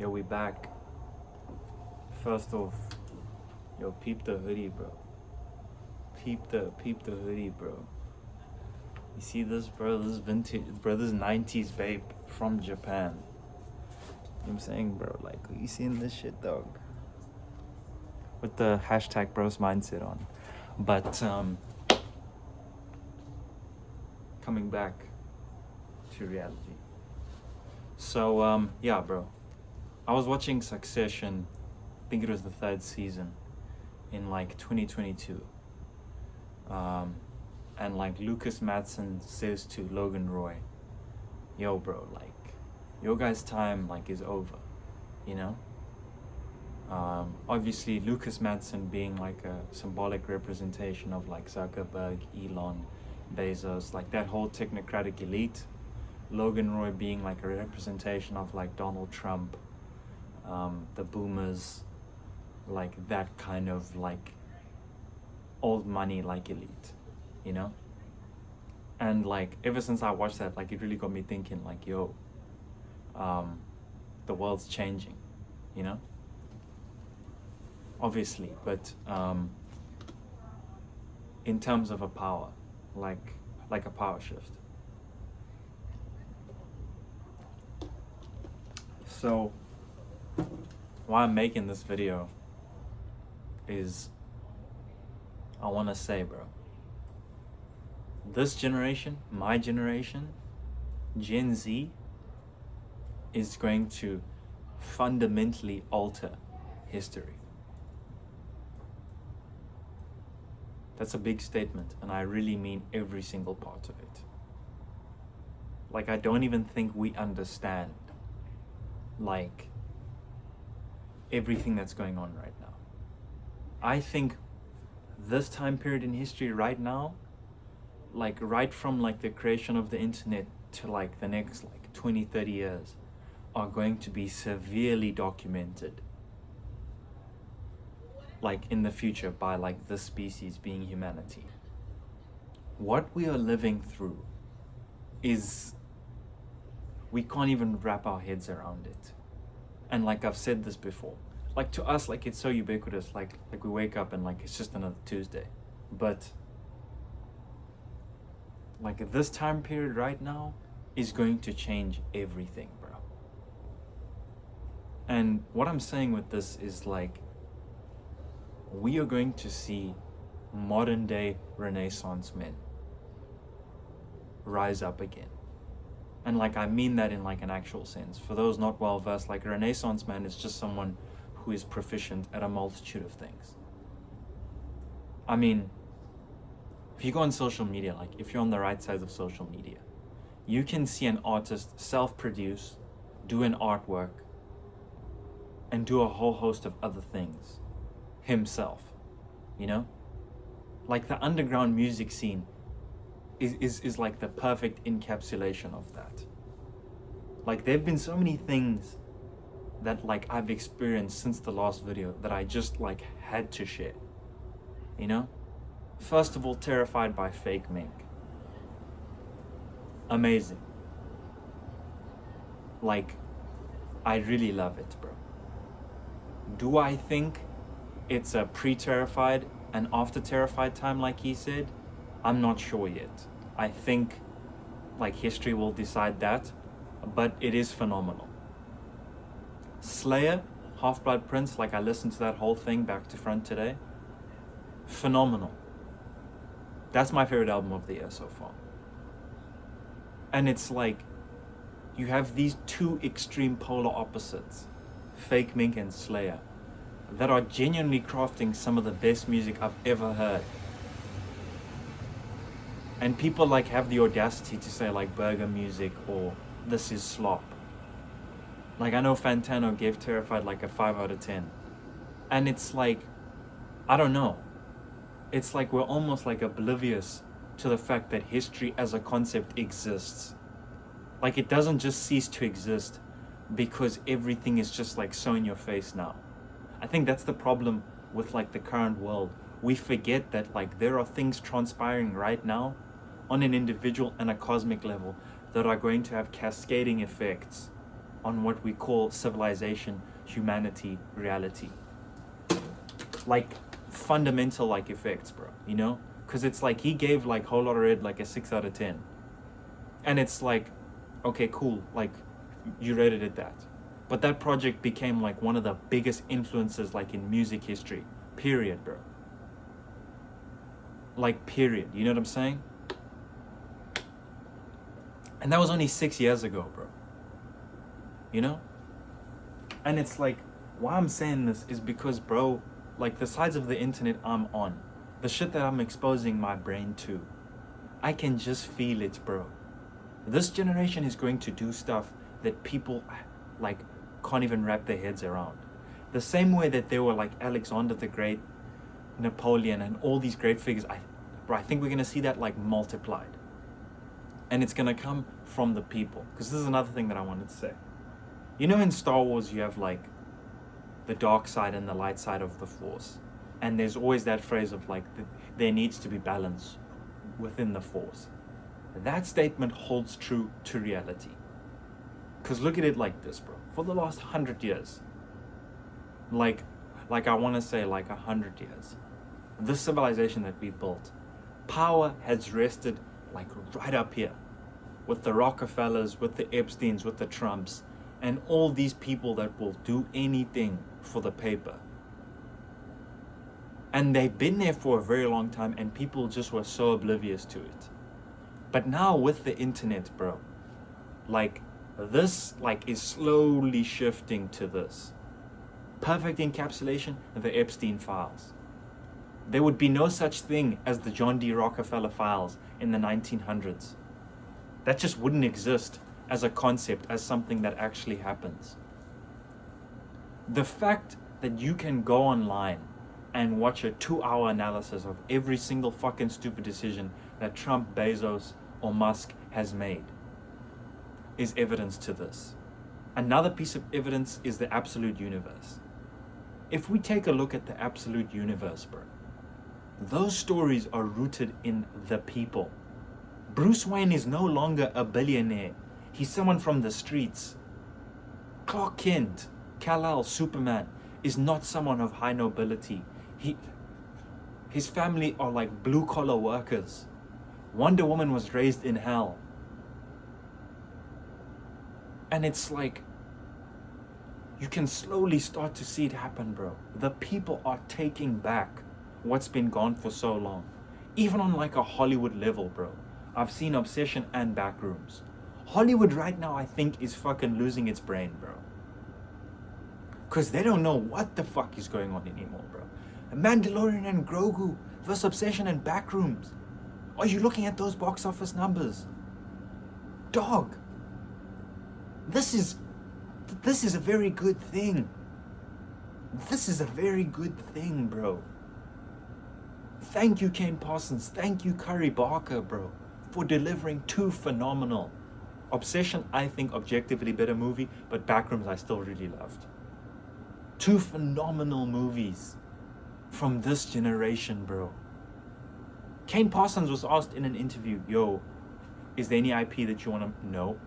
Yo, we back. First off, yo, peep the hoodie, bro. Peep the hoodie, bro. You see this, bro? This is vintage, bro. This is 90s vape from Japan. You know what I'm saying, bro? Like, you seeing this shit, dog? With the hashtag bros mindset on. But, coming back to reality. So, yeah, bro. I was watching Succession, I think it was the 3rd season, in like 2022. And like Lucas Madsen says to Logan Roy, yo bro, like, your guys' time like is over, you know? Obviously Lucas Madsen being like a symbolic representation of like Zuckerberg, Elon, Bezos, like that whole technocratic elite. Logan Roy being like a representation of like Donald Trump, the boomers, like that kind of like old money like elite, you know? And like ever since I watched that, like it really got me thinking like, yo, the world's changing, you know? Obviously, but in terms of a power, like a power shift. So why I'm making this video is I want to say, bro, this generation, my generation, Gen Z, is going to fundamentally alter history. That's a big statement, and I really mean every single part of it. Like, I don't even think we understand, like, everything that's going on right now. I think this time period in history right now, like right from like the creation of the internet to like the next like 20-30 years, are going to be severely documented, like in the future, by like this species being humanity. What we are living through is, we can't even wrap our heads around it. And like I've said this before, like to us, like it's so ubiquitous, like we wake up and like it's just another Tuesday. But like this time period right now is going to change everything, bro. And what I'm saying with this is like, we are going to see modern day Renaissance men rise up again. And like, I mean that in like an actual sense. For those not well versed, like a Renaissance man is just someone who is proficient at a multitude of things. I mean, if you go on social media, like if you're on the right side of social media, you can see an artist self-produce, do an artwork, and do a whole host of other things himself, you know? Like the underground music scene is like the perfect encapsulation of that. Like there've been so many things that like I've experienced since the last video that I just like had to share, you know? First of all, Terrified by Fakemink. Amazing. Like, I really love it, bro. Do I think it's a pre-Terrified and after Terrified time like he said? I'm not sure yet. I think like history will decide that, but it is phenomenal. Slayr, Half-Blood Prince, like I listened to that whole thing back to front today. Phenomenal. That's my favorite album of the year so far. And it's like, you have these two extreme polar opposites, Fakemink and Slayr, that are genuinely crafting some of the best music I've ever heard. And people like have the audacity to say like burger music or this is slop. Like I know Fantano gave Terrified like a 5 out of 10. And it's like, I don't know. It's like we're almost like oblivious to the fact that history as a concept exists. Like it doesn't just cease to exist because everything is just like so in your face now. I think that's the problem with like the current world. We forget that like there are things transpiring right now on an individual and a cosmic level that are going to have cascading effects on what we call civilization, humanity, reality. Like fundamental like effects, bro, you know? Because it's like he gave like Whole Lotta Red like a 6 out of 10. And it's like, okay, cool, like you rated it that. But that project became like one of the biggest influences like in music history, period, bro. Like, period, you know what I'm saying? And that was only 6 years ago, bro. You know? And it's like, why I'm saying this is because, bro, like the sides of the internet I'm on, the shit that I'm exposing my brain to, I can just feel it, bro. This generation is going to do stuff that people like can't even wrap their heads around. The same way that there were like Alexander the Great, Napoleon, and all these great figures, I think we're gonna see that like multiplied. And it's gonna come from the people. Because this is another thing that I wanted to say. You know, in Star Wars you have like the dark side and the light side of the Force. And there's always that phrase of like, there needs to be balance within the Force. That statement holds true to reality. Because look at it like this, bro. For the last 100 years, like I want to say like 100 years, this civilization that we've built, power has rested like right up here with the Rockefellers, with the Epsteins, with the Trumps, and all these people that will do anything for the paper. And they've been there for a very long time, and people just were so oblivious to it. But now with the internet, bro, like this like is slowly shifting to this. Perfect encapsulation, the Epstein files. There would be no such thing as the John D. Rockefeller files in the 1900s. That just wouldn't exist as a concept, as something that actually happens. The fact that you can go online and watch a 2-hour analysis of every single fucking stupid decision that Trump, Bezos, or Musk has made is evidence to this. Another piece of evidence is the absolute universe. If we take a look at the absolute universe, bro, those stories are rooted in the people. Bruce Wayne is no longer a billionaire. He's someone from the streets. Clark Kent, Kal-El, Superman is not someone of high nobility. His family are like blue-collar workers. Wonder Woman was raised in hell. And it's like, you can slowly start to see it happen, bro. The people are taking back what's been gone for so long. Even on like a Hollywood level, bro. I've seen Obsession and Backrooms. Hollywood right now, I think, is fucking losing its brain, bro. Because they don't know what the fuck is going on anymore, bro. Mandalorian and Grogu versus Obsession and Backrooms. Are you looking at those box office numbers? Dog. This is a very good thing. This is a very good thing, bro. Thank you, Kane Parsons. Thank you, Curry Barker, bro, for delivering two phenomenal. Obsession, I think, objectively better movie, but Backrooms I still really loved. Two phenomenal movies from this generation, bro. Kane Parsons was asked in an interview, yo, is there any IP that you want to know?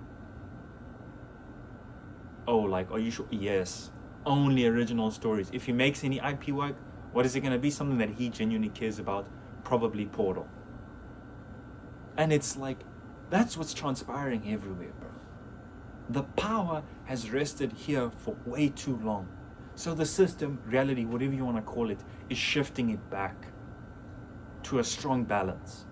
Oh, like, are you sure? Yes. Only original stories. If he makes any IP work, what is it going to be? Something that he genuinely cares about? Probably Portal. And it's like, that's what's transpiring everywhere, bro. The power has rested here for way too long. So the system, reality, whatever you want to call it, is shifting it back to a strong balance.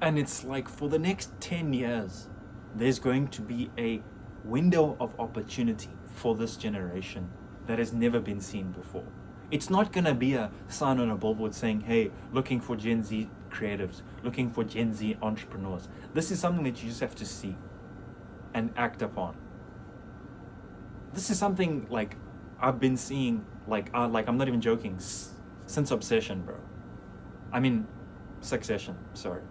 And it's like, for the next 10 years, there's going to be a window of opportunity for this generation that has never been seen before. It's not going to be a sign on a billboard saying, hey, looking for Gen Z creatives, looking for Gen Z entrepreneurs. This is something that you just have to see and act upon. This is something like I've been seeing, like I'm not even joking, since Obsession, bro. I mean, Succession, sorry,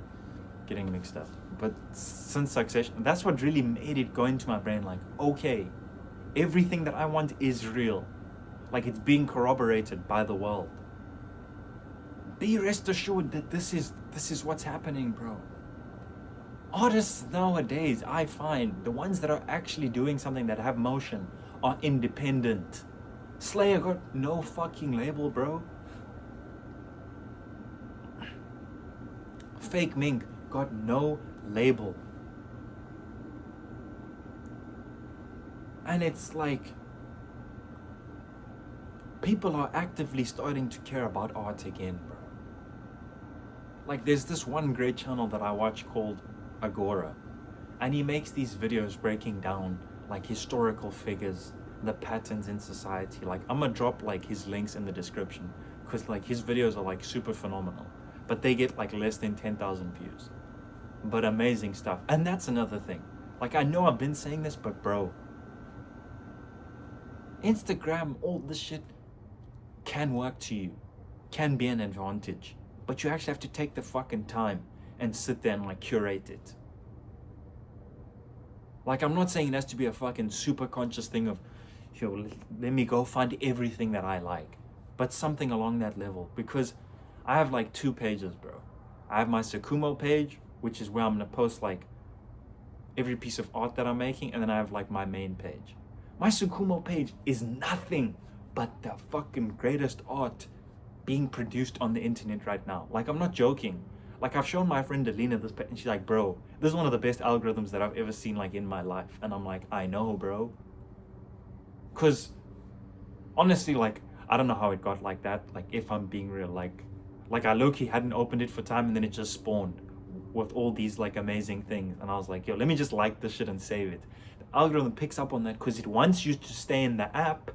getting mixed up. But since Succession, that's what really made it go into my brain, like, okay, everything that I want is real. Like, it's being corroborated by the world. Be rest assured that this is what's happening, bro. Artists nowadays, I find, the ones that are actually doing something that have motion are independent. Slayr got no fucking label, bro. Fakemink got no label. And it's like, people are actively starting to care about art again, bro. Like, there's this one great channel that I watch called Agora, and he makes these videos breaking down like historical figures, the patterns in society. Like, I'm gonna drop like his links in the description, because like his videos are like super phenomenal, but they get like less than 10,000 views, but amazing stuff. And that's another thing, like, I know I've been saying this, but bro, Instagram, all this shit can work to you, can be an advantage, but you actually have to take the fucking time and sit there and like curate it. Like, I'm not saying it has to be a fucking super conscious thing of, yo, let me go find everything that I like, but something along that level. Because I have like 2 pages, bro. I have my Sakumo page, which is where I'm gonna post like every piece of art that I'm making, and then I have like my main page. My Sakumo page is nothing but the fucking greatest art being produced on the internet right now. Like, I'm not joking. Like, I've shown my friend Alina this page, and she's like, bro, this is one of the best algorithms that I've ever seen like in my life. And I'm like, I know, bro. Cause honestly, like, I don't know how it got like that. Like, if I'm being real, like I low-key hadn't opened it for time, and then it just spawned with all these like amazing things. And I was like, yo, let me just like this shit and save it. The algorithm picks up on that because it wants you to stay in the app.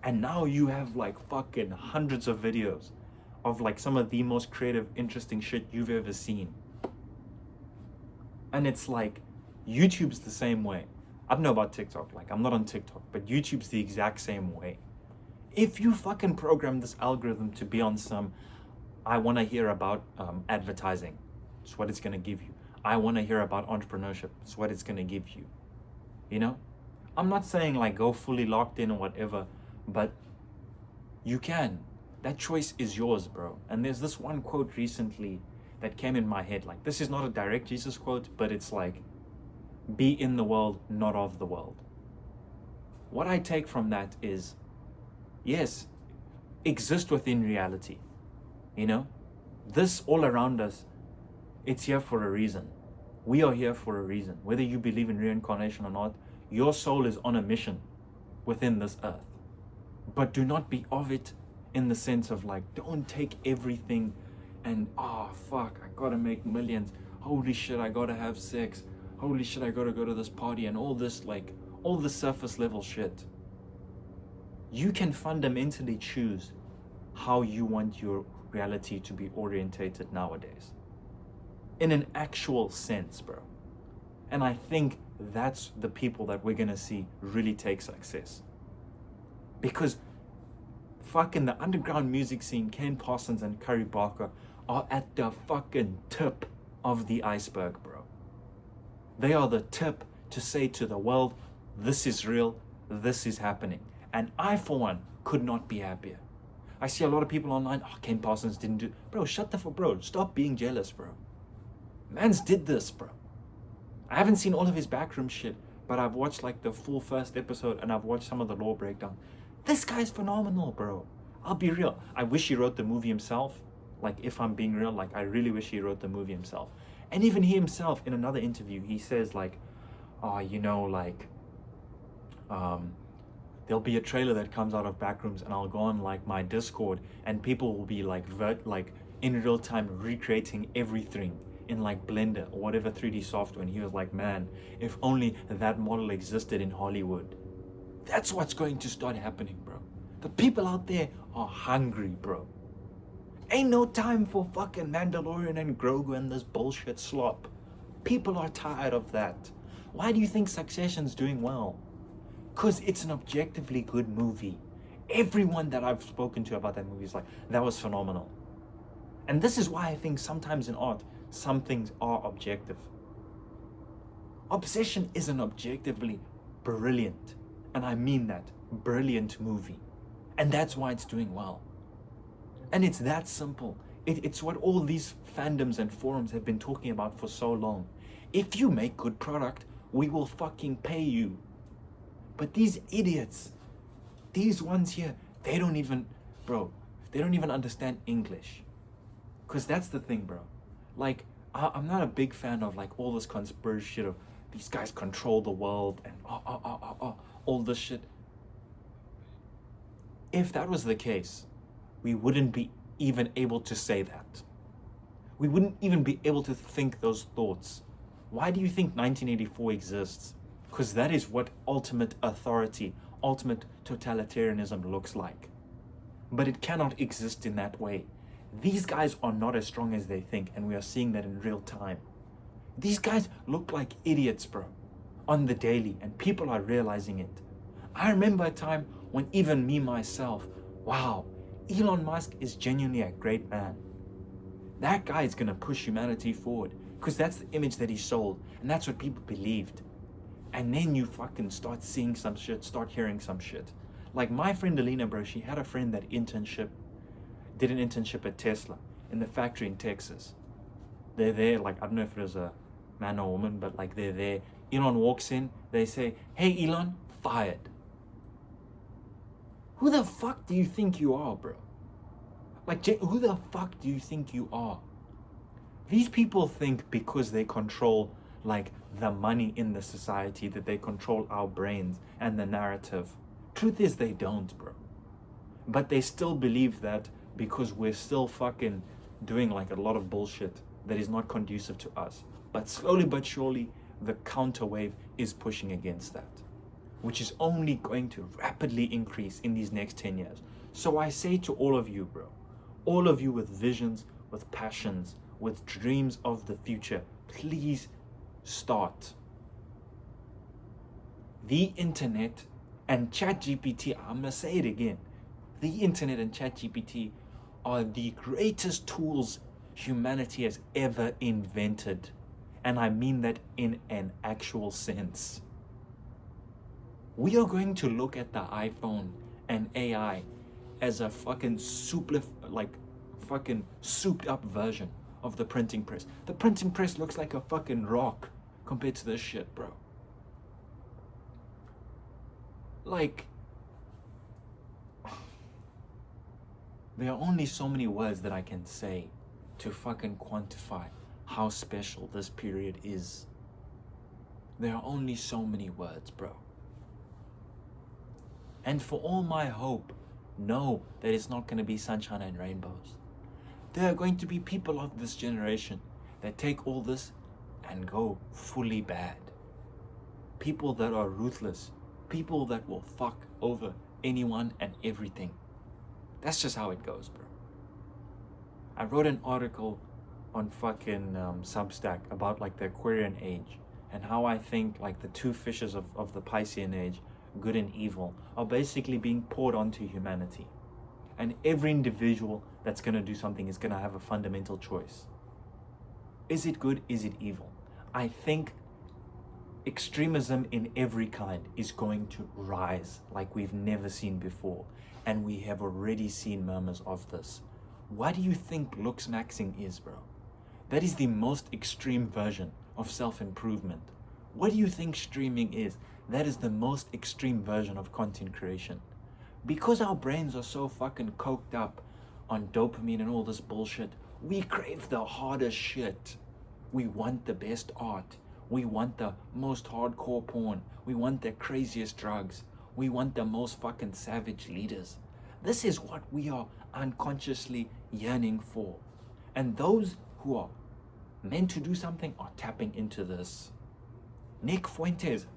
And now you have like fucking hundreds of videos of like some of the most creative, interesting shit you've ever seen. And it's like, YouTube's the same way. I don't know about TikTok, like, I'm not on TikTok, but YouTube's the exact same way. If you fucking program this algorithm to be on some, I want to hear about advertising, it's what it's going to give you. I want to hear about entrepreneurship, it's what it's going to give you. You know? I'm not saying like go fully locked in or whatever, but you can. That choice is yours, bro. And there's this one quote recently that came in my head. Like, this is not a direct Jesus quote, but it's like, be in the world, not of the world. What I take from that is, yes, exist within reality. You know, this all around us, it's here for a reason. We are here for a reason. Whether you believe in reincarnation or not, your soul is on a mission within this earth. But do not be of it in the sense of like, don't take everything and, oh fuck, I gotta make millions. Holy shit, I gotta have sex. Holy shit, I gotta go to this party, and all this, like, all the surface level shit. You can fundamentally choose how you want your reality to be orientated nowadays. In an actual sense, bro. And I think that's the people that we're gonna see really take success. Because fucking the underground music scene, Ken Parsons and Curry Barker, are at the fucking tip of the iceberg, bro. They are the tip to say to the world, this is real, this is happening. And I, for one, could not be happier. I see a lot of people online, oh, Ken Parsons didn't do... Bro, shut the fuck, bro. Stop being jealous, bro. Mans did this, bro. I haven't seen all of his backroom shit, but I've watched like the full first episode, and I've watched some of the lore breakdown. This guy's phenomenal, bro. I'll be real. I wish he wrote the movie himself. Like, if I'm being real, like, I really wish he wrote the movie himself. And even he himself, in another interview, he says like, oh, you know, like, there'll be a trailer that comes out of Backrooms, and I'll go on like my Discord, and people will be like, in real time recreating everything in like Blender or whatever 3D software. And he was like, man, if only that model existed in Hollywood. That's what's going to start happening, bro. The people out there are hungry, bro. Ain't no time for fucking Mandalorian and Grogu and this bullshit slop. People are tired of that. Why do you think Succession's doing well? Because it's an objectively good movie. Everyone that I've spoken to about that movie is like, that was phenomenal. And this is why I think sometimes in art, some things are objective. Obsession is an objectively brilliant, and I mean that, brilliant movie. And that's why it's doing well. And it's that simple. It's what all these fandoms and forums have been talking about for so long. If you make good product, we will fucking pay you. But these idiots, these ones here, they don't even understand English. Because that's the thing, bro. Like, I'm not a big fan of like all this conspiracy shit of these guys control the world and all this shit. If that was the case, we wouldn't be even able to say that. We wouldn't even be able to think those thoughts. Why do you think 1984 exists? Because that is what ultimate authority, ultimate totalitarianism looks like. But it cannot exist in that way. These guys are not as strong as they think, and we are seeing that in real time. These guys look like idiots, bro, on the daily, and people are realizing it. I remember a time when even me myself, wow, Elon Musk is genuinely a great man. That guy is gonna push humanity forward, because that's the image that he sold, and that's what people believed. And then you fucking start seeing some shit, start hearing some shit. Like my friend Alina, bro, she had a friend that did an internship at Tesla in the factory in Texas. They're there, like, I don't know if it was a man or woman, but like they're there. Elon walks in, they say, "Hey Elon, fired." Who the fuck do you think you are, bro? Like, who the fuck do you think you are? These people think because they control like the money in the society that they control our brains and the narrative. Truth is they don't, bro. But they still believe that because we're still fucking doing like a lot of bullshit that is not conducive to us. But slowly but surely, the counter wave is pushing against that, which is only going to rapidly increase in these next 10 years. So I say to all of you, bro, all of you with visions, with passions, with dreams of the future, please start. The internet and ChatGPT, I'm gonna say it again, the internet and ChatGPT are the greatest tools humanity has ever invented. And I mean that in an actual sense. We are going to look at the iPhone and AI as a fucking souped up version of the printing press. The printing press looks like a fucking rock compared to this shit, bro. Like, there are only so many words that I can say to fucking quantify how special this period is. There are only so many words, bro. And for all my hope, know that it's not going to be sunshine and rainbows. There are going to be people of this generation that take all this and go fully bad. People that are ruthless. People that will fuck over anyone and everything. That's just how it goes, bro. I wrote an article on fucking Substack about like the Aquarian age and how I think like the two fishes of the Piscean age, good and evil, are basically being poured onto humanity. And every individual that's going to do something is going to have a fundamental choice. Is it good? Is it evil? I think extremism in every kind is going to rise like we've never seen before. And we have already seen murmurs of this. What do you think looks maxing is, bro? That is the most extreme version of self-improvement. What do you think streaming is? That is the most extreme version of content creation. Because our brains are so fucking coked up on dopamine and all this bullshit, we crave the hardest shit. We want the best art. We want the most hardcore porn. We want the craziest drugs. We want the most fucking savage leaders. This is what we are unconsciously yearning for. And those who are meant to do something are tapping into this. Nick Fuentes,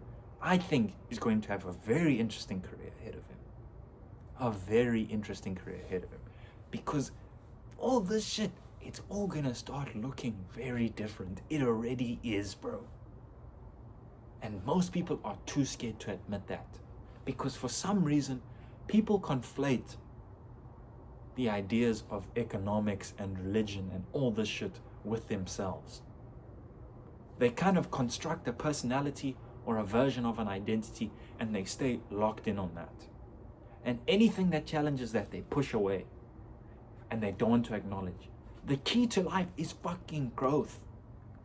I think, is going to have a very interesting career ahead of him. A very interesting career ahead of him. Because all this shit, it's all gonna start looking very different. It already is, bro. And most people are too scared to admit that. Because for some reason, people conflate the ideas of economics and religion and all this shit with themselves. They kind of construct a personality or a version of an identity and they stay locked in on that. And anything that challenges that, they push away and they don't want to acknowledge. The key to life is fucking growth.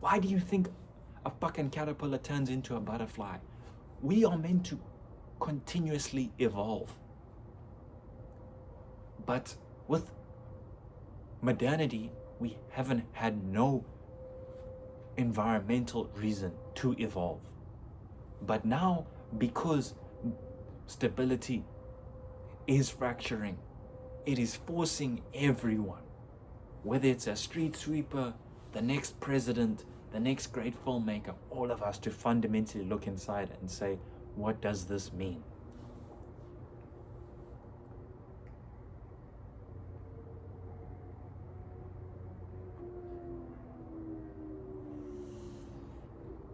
Why do you think a fucking caterpillar turns into a butterfly? We are meant to continuously evolve. But with modernity, we haven't had no environmental reason to evolve. But now, because stability is fracturing, it is forcing everyone, whether it's a street sweeper, the next president, the next great filmmaker, all of us to fundamentally look inside and say, what does this mean?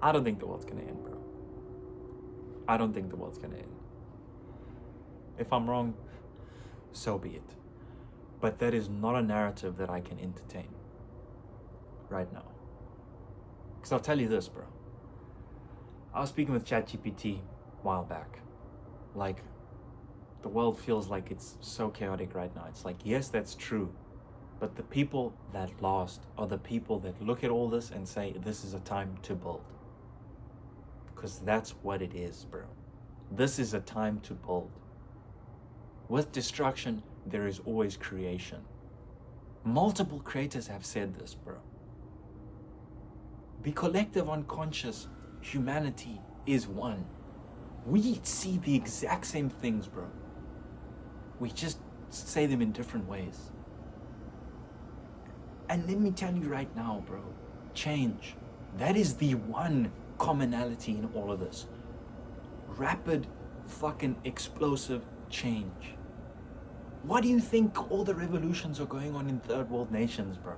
I don't think the world's gonna end, bro. I don't think the world's gonna end. If I'm wrong, so be it. But that is not a narrative that I can entertain right now. Because I'll tell you this, bro. I was speaking with ChatGPT a while back. Like, the world feels like it's so chaotic right now. It's like, yes, that's true. But the people that lost are the people that look at all this and say, this is a time to build. Because that's what it is, bro. This is a time to build. With destruction, there is always creation. Multiple creators have said this, bro. The collective unconscious, humanity is one. We see the exact same things, bro. We just say them in different ways. And let me tell you right now, bro, change. That is the one commonality in all of this. Rapid, fucking explosive change. Why do you think all the revolutions are going on in third world nations, bro?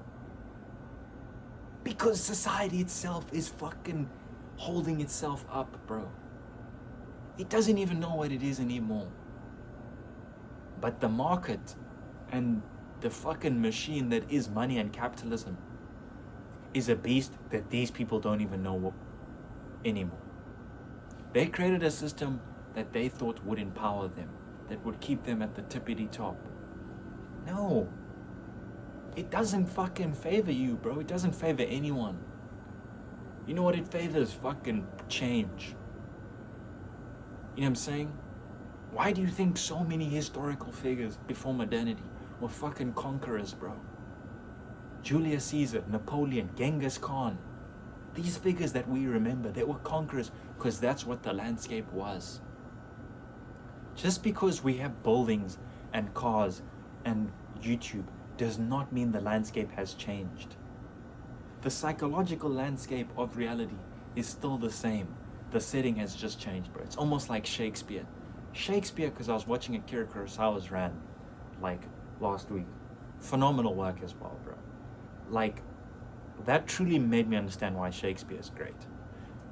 Because society itself is fucking holding itself up, bro. It doesn't even know what it is anymore. But the market and the fucking machine that is money and capitalism is a beast that these people don't even know what anymore. They created a system that they thought would empower them, that would keep them at the tippity top. No. It doesn't fucking favor you, bro. It doesn't favor anyone. You know what it favors? Fucking change. You know what I'm saying? Why do you think so many historical figures before modernity were fucking conquerors, bro? Julius Caesar, Napoleon, Genghis Khan. These figures that we remember, they were conquerors because that's what the landscape was. Just because we have buildings and cars and YouTube does not mean the landscape has changed. The psychological landscape of reality is still the same. The setting has just changed, bro. It's almost like Shakespeare. Shakespeare, because I was watching Akira Kurosawa's Ran, like, last week. Phenomenal work as well, bro. Like, that truly made me understand why Shakespeare is great.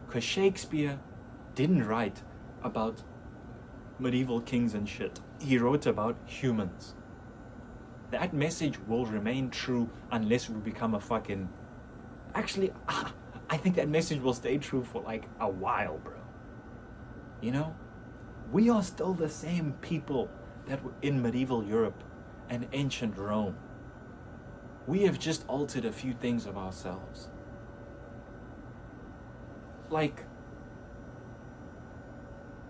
Because Shakespeare didn't write about medieval kings and shit. He wrote about humans. That message will remain true unless we become a fucking... Actually, I think that message will stay true for like a while, bro. You know? We are still the same people that were in medieval Europe and ancient Rome. We have just altered a few things of ourselves. Like,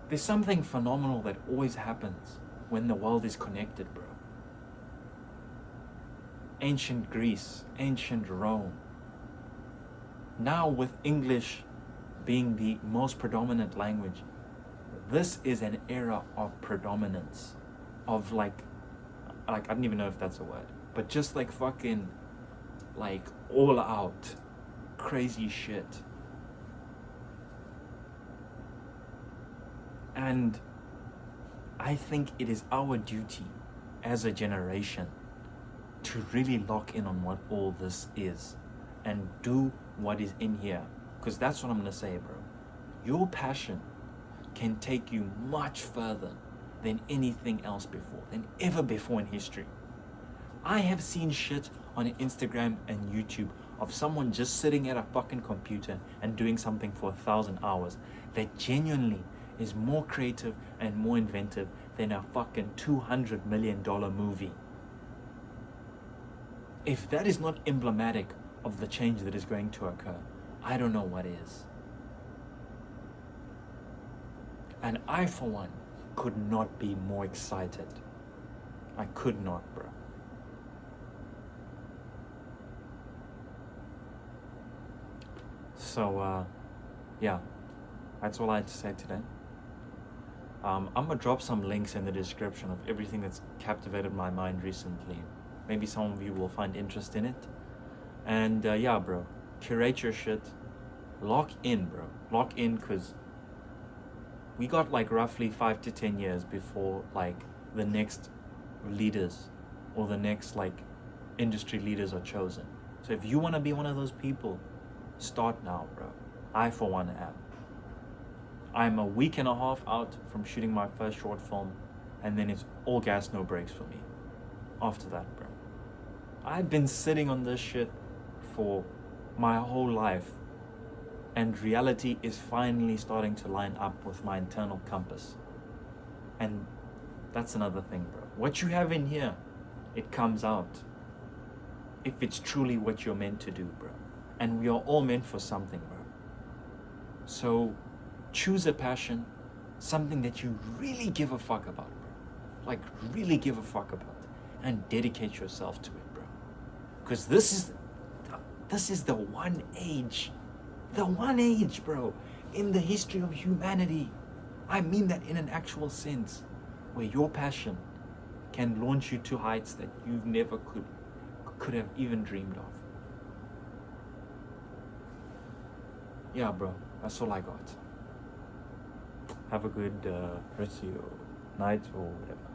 there's something phenomenal that always happens when the world is connected, bro. Ancient Greece, ancient Rome. Now with English being the most predominant language, this is an era of predominance, of like I don't even know if that's a word, but just like fucking, like all out crazy shit. And I think it is our duty as a generation to really lock in on what all this is and do what is in here. Because that's what I'm gonna say, bro. Your passion can take you much further than anything else before, than ever before in history. I have seen shit on Instagram and YouTube of someone just sitting at a fucking computer and doing something for 1,000 hours that genuinely is more creative and more inventive than a fucking $200 million movie. If that is not emblematic of the change that is going to occur, I don't know what is. And I, for one, could not be more excited. I could not, bro. So, yeah, that's all I had to say today. I'm gonna drop some links in the description of everything that's captivated my mind recently. Maybe some of you will find interest in it. And yeah, bro, curate your shit. Lock in, bro. Lock in, because we got like roughly 5 to 10 years before like the next leaders or the next like industry leaders are chosen. So if you want to be one of those people, start now, bro. I, for one, am. I'm a week and a half out from shooting my first short film, and then it's all gas, no brakes for me. After that, bro. I've been sitting on this shit for my whole life, and reality is finally starting to line up with my internal compass. And that's another thing, bro. What you have in here, it comes out. If it's truly what you're meant to do, bro. And we are all meant for something, bro. So choose a passion, something that you really give a fuck about, bro. Like really give a fuck about, and dedicate yourself to it, bro. Because this is the one age, bro, in the history of humanity. I mean that in an actual sense, where your passion can launch you to heights that you never could have even dreamed of. Yeah, bro, that's all I got. Have a good rest of your night or whatever.